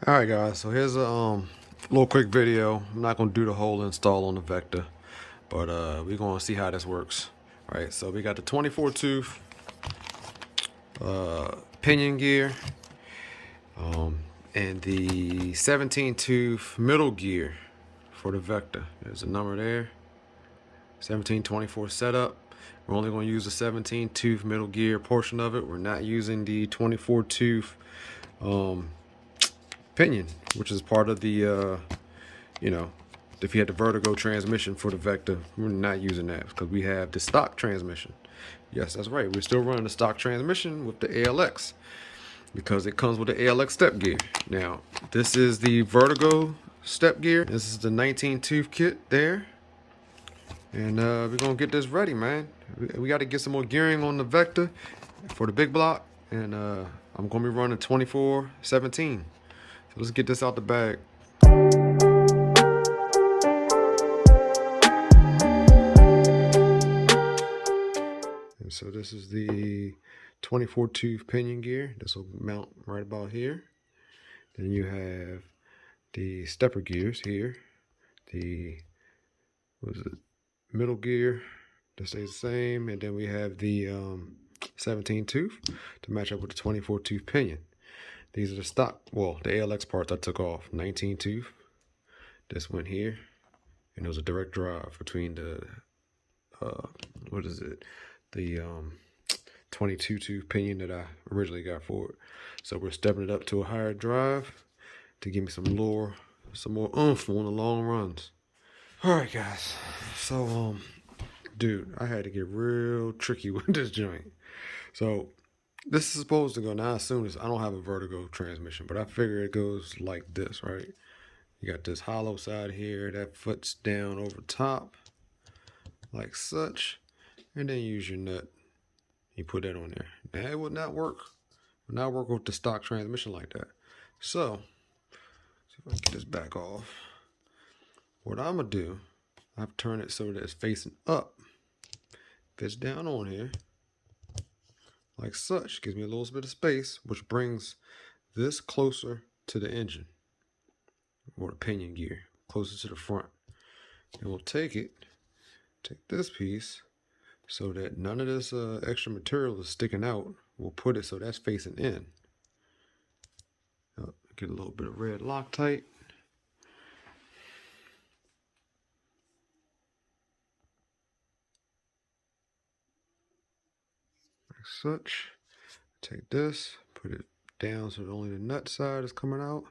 All right, guys. So here's a little quick video. I'm not gonna do the whole install on the Vekta, but we're gonna see how this works. All right. So we got the 24 tooth pinion gear, and the 17 tooth middle gear for the Vekta. There's a number there. 1724 setup. We're only going to use the 17 tooth middle gear portion of it. We're not using the 24 tooth pinion, which is part of the if you had the Vertigo transmission for the Vekta, we're not using that because we have the stock transmission. Yes, that's right. We're still running the stock transmission with the ALX because it comes with the ALX step gear. Now, this is the Vertigo step gear. This is the 19 tooth kit there. And we're going to get this ready, man. We got to get some more gearing on the Vekta for the big block. And I'm going to be running 24/17. So let's get this out the bag. And so this is the 24 tooth pinion gear. This will mount right about here. Then you have the stepper gears here. The, what is it? Middle gear that stays the same, and then we have the 17 tooth to match up with the 24 tooth pinion. These are the stock, well, the ALX parts I took off. 19 tooth, this went here, and there was a direct drive between the the 22 tooth pinion that I originally got for it. So we're stepping it up to a higher drive to give me some more oomph on the long runs. All right, guys. So, dude, I had to get real tricky with this joint. So, this is supposed to go, now as soon as, I don't have a Vertigo transmission, but I figure it goes like this, right? You got this hollow side here, that foot's down over top, like such, and then use your nut. You put that on there. Now, it would not work. It would not work with the stock transmission like that. So, see if I can get this back off. What I'm going to do, I've turned it so that it's facing up. Fits down on here, like such. Gives me a little bit of space, which brings this closer to the engine, or the pinion gear, closer to the front. And we'll take this piece, so that none of this extra material is sticking out. We'll put it so that's facing in. Get a little bit of red Loctite. Such. Take this, put it down so that only the nut side is coming out,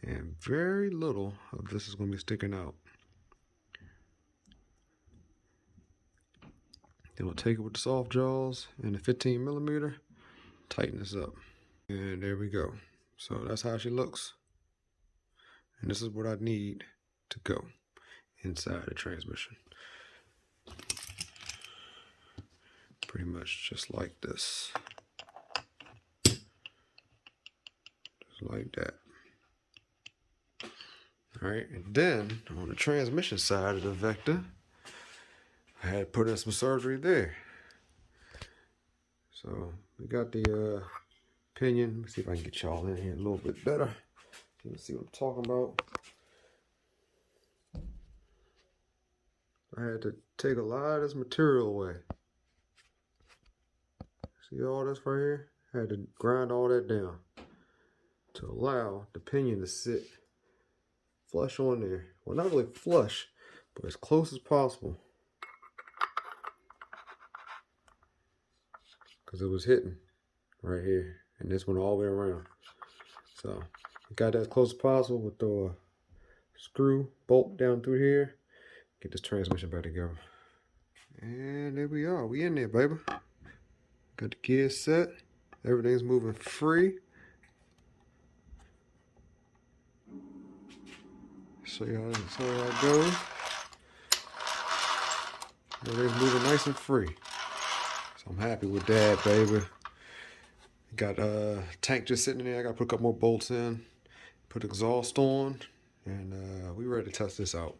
and very little of this is going to be sticking out. Then we'll take it with the soft jaws and the 15 millimeter, tighten this up, and there we go. So that's how she looks, and this is what I need to go inside the transmission. Pretty much just like this. Just like that. Alright, and then on the transmission side of the Vekta, I had to put in some surgery there. So we got the pinion. Let me see if I can get y'all in here a little bit better. You can see what I'm talking about. I had to take a lot of this material away. See all this right here? I had to grind all that down to allow the pinion to sit flush on there. Well, not really flush, but as close as possible. Because it was hitting right here. And this went all the way around. So, I got that as close as possible with the screw bolt down through here. Get this transmission back together. And there we are. We in there, baby. Got the gear set. Everything's moving free. Show you how it goes. Everything's moving nice and free. So I'm happy with that, baby. Got a tank just sitting there. I gotta put a couple more bolts in. Put exhaust on. And we ready to test this out.